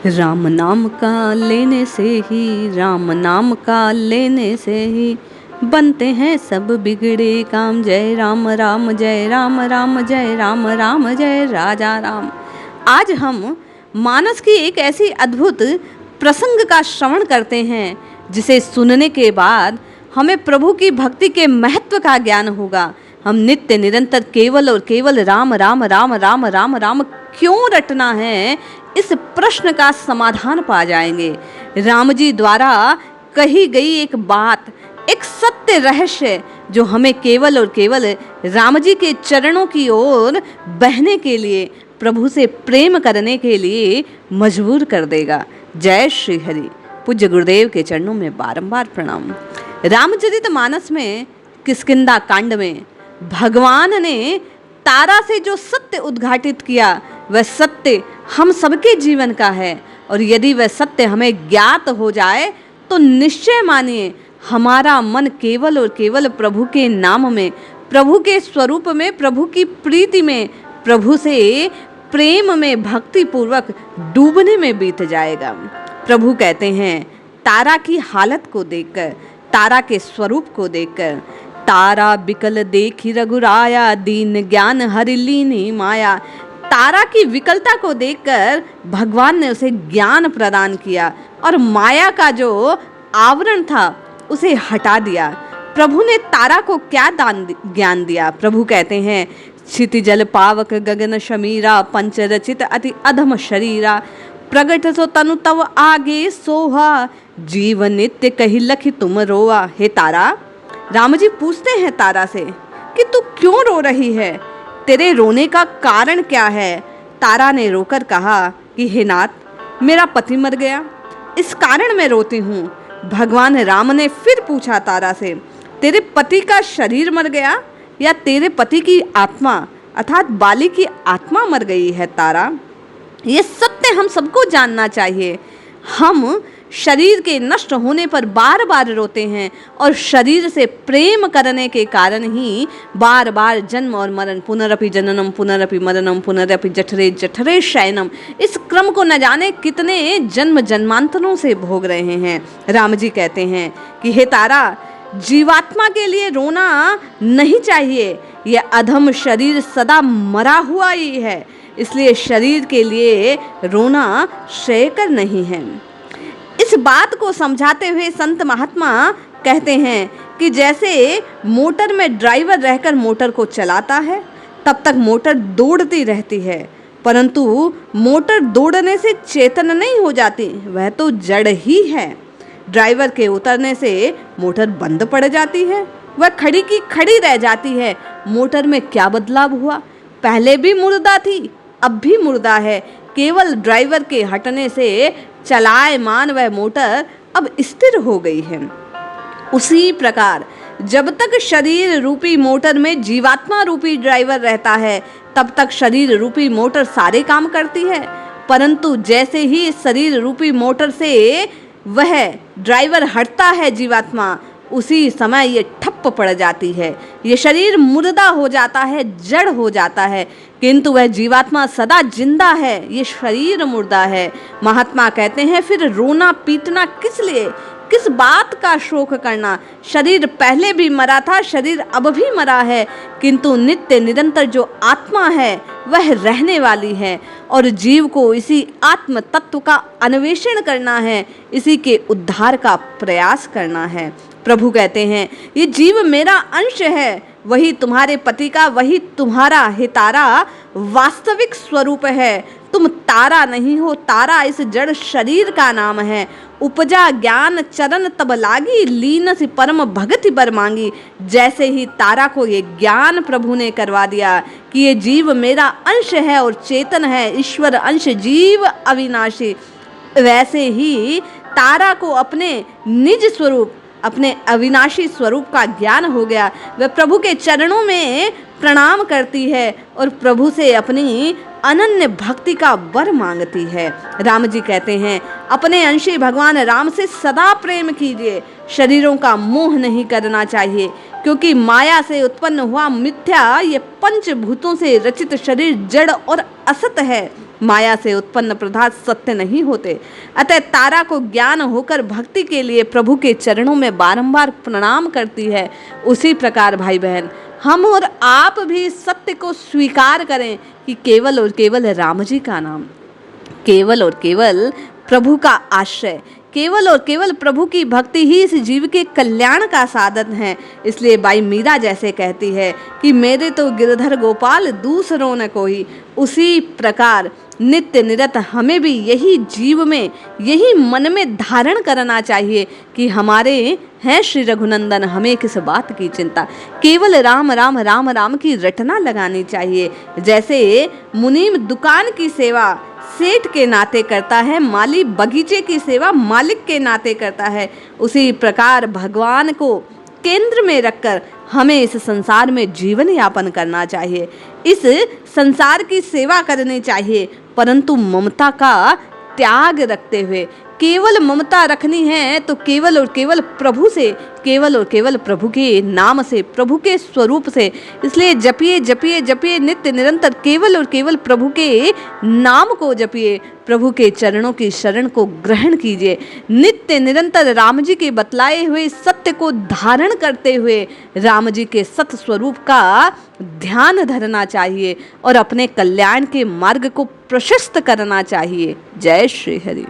राम नाम का लेने से ही, राम नाम का लेने से ही बनते हैं सब बिगड़े काम। जय राम राम जय राम राम जय राम राम जय राजा राम। आज हम मानस की एक ऐसी अद्भुत प्रसंग का श्रवण करते हैं जिसे सुनने के बाद हमें प्रभु की भक्ति के महत्व का ज्ञान होगा। हम नित्य निरंतर केवल और केवल राम राम राम राम राम राम क्यों रटना है, इस प्रश्न का समाधान पा जाएंगे। राम जी द्वारा कही गई एक बात, एक सत्य रहस्य जो हमें केवल और केवल राम जी के चरणों की ओर बहने के लिए, प्रभु से प्रेम करने के लिए मजबूर कर देगा। जय श्री हरि। पूज्य गुरुदेव के चरणों में बारंबार प्रणाम। रामचरितमानस में किष्किंधा कांड में भगवान ने तारा से जो सत्य उद्घाटित किया, वह सत्य हम सबके जीवन का है, और यदि वह सत्य हमें ज्ञात हो जाए तो निश्चय मानिए हमारा मन केवल और केवल प्रभु के नाम में, प्रभु के स्वरूप में, प्रभु की प्रीति में, प्रभु से प्रेम में भक्ति पूर्वक डूबने में बीत जाएगा। प्रभु कहते हैं, तारा की हालत को देखकर, तारा के स्वरूप को देखकर, तारा बिकल देखी रघुराया, दीन ज्ञान हरि लीनी माया। तारा की विकलता को देखकर भगवान ने उसे ज्ञान प्रदान किया और माया का जो आवरण था उसे हटा दिया। प्रभु ने तारा को क्या ज्ञान दिया? प्रभु कहते हैं, क्षितिजल पावक गगन शमीरा, पंच रचित अति अधम शरीरा, प्रगट सो तनु तव आगे सोहा, जीव नित्य कही लखी तुम रोआ। हे तारा, राम जी पूछते हैं तारा से कि तू क्यों रो रही है, तेरे रोने का कारण क्या है? तारा ने रोकर कहा कि हे नाथ, मेरा पति मर गया, इस कारण मैं रोती हूँ। भगवान राम ने फिर पूछा तारा से, तेरे पति का शरीर मर गया या तेरे पति की आत्मा अर्थात बाली की आत्मा मर गई है? तारा, ये सत्य हम सबको जानना चाहिए। हम शरीर के नष्ट होने पर बार बार रोते हैं और शरीर से प्रेम करने के कारण ही बार बार जन्म और मरण, पुनरपि जननम पुनरपि मरणम पुनरपि जठरे जठरे शयनम, इस क्रम को न जाने कितने जन्म जन्मांतरों से भोग रहे हैं। राम जी कहते हैं कि हे तारा, जीवात्मा के लिए रोना नहीं चाहिए, यह अधम शरीर सदा मरा हुआ ही है, इसलिए शरीर के लिए रोना श्रेयकर नहीं है। इस बात को समझाते हुए संत महात्मा कहते हैं कि जैसे मोटर में ड्राइवर रहकर मोटर को चलाता है, तब तक मोटर दौड़ती रहती है, परंतु मोटर दौड़ने से चेतन नहीं हो जाती, वह तो जड़ ही है। ड्राइवर के उतरने से मोटर बंद पड़ जाती है, वह खड़ी की खड़ी रह जाती है। मोटर में क्या बदलाव हुआ? पहले भी मुर्दा थी, अब भी मुर्दा है, केवल ड्राइवर के हटने से चलायमान वह मोटर अब स्थिर हो गई है। उसी प्रकार जब तक शरीर रूपी मोटर में जीवात्मा रूपी ड्राइवर रहता है, तब तक शरीर रूपी मोटर सारे काम करती है, परंतु जैसे ही शरीर रूपी मोटर से वह ड्राइवर हटता है जीवात्मा, उसी समय ये ठप्प पड़ जाती है, ये शरीर मुर्दा हो जाता है, जड़ हो जाता है, किंतु वह जीवात्मा सदा जिंदा है, ये शरीर मुर्दा है। महात्मा कहते हैं, फिर रोना पीटना किस लिए, किस बात का शोक करना? शरीर पहले भी मरा था, शरीर अब भी मरा है, किंतु नित्य निरंतर जो आत्मा है वह रहने वाली है, और जीव को इसी आत्म तत्व का अन्वेषण करना है, इसी के उद्धार का प्रयास करना है। प्रभु कहते हैं, ये जीव मेरा अंश है, वही तुम्हारे पति का, वही तुम्हारा हे तारा वास्तविक स्वरूप है। तुम तारा नहीं हो, तारा इस जड़ शरीर का नाम है। उपजा ज्ञान चरण तब लागी, लीन सी परम भगति बर मांगी। जैसे ही तारा को ये ज्ञान प्रभु ने करवा दिया कि ये जीव मेरा अंश है और चेतन है, ईश्वर अंश जीव अविनाशी, वैसे ही तारा को अपने निज स्वरूप, अपने अविनाशी स्वरूप का ज्ञान हो गया। वह प्रभु के चरणों में प्रणाम करती है और प्रभु से अपनी अनन्य भक्ति का वर मांगती है। राम जी कहते हैं, अपने अंशी भगवान राम से सदा प्रेम कीजिए, शरीरों का मोह नहीं करना चाहिए, क्योंकि माया से उत्पन्न हुआ मिथ्या ये पंचभूतों से रचित शरीर जड़ और असत है। माया से उत्पन्न पदार्थ सत्य नहीं होते। अतः तारा को ज्ञान होकर भक्ति के लिए प्रभु के चरणों में बारंबार प्रणाम करती है। उसी प्रकार भाई बहन, हम और आप भी सत्य को स्वीकार करें कि केवल और केवल राम जी का नाम, केवल और केवल प्रभु का आश्रय, केवल और केवल प्रभु की भक्ति ही इस जीव के कल्याण का साधन है। इसलिए बाई मीरा जैसे कहती है कि मेरे तो गिरधर गोपाल दूसरों न कोई, उसी प्रकार नित्य निरत हमें भी यही जीव में, यही मन में धारण करना चाहिए कि हमारे हैं श्री रघुनंदन, हमें किस बात की चिंता। केवल राम राम राम राम की रटना लगानी चाहिए। जैसे मुनीम दुकान की सेवा सेठ के नाते करता है, माली बगीचे की सेवा मालिक के नाते करता है, उसी प्रकार भगवान को केंद्र में रखकर हमें इस संसार में जीवन यापन करना चाहिए। इस संसार की सेवा करनी चाहिए, परंतु ममता का त्याग रखते हुए। केवल ममता रखनी है तो केवल और केवल प्रभु से, केवल और केवल प्रभु के नाम से, प्रभु के स्वरूप से। इसलिए जपिए जपिए जपिए नित्य निरंतर केवल और केवल प्रभु के नाम को जपिए, प्रभु के चरणों की शरण को ग्रहण कीजिए। नित्य निरंतर राम जी के बतलाए हुए सत्य को धारण करते हुए राम जी के सत स्वरूप का ध्यान धरना चाहिए और अपने कल्याण के मार्ग को प्रशस्त करना चाहिए। जय श्री हरि।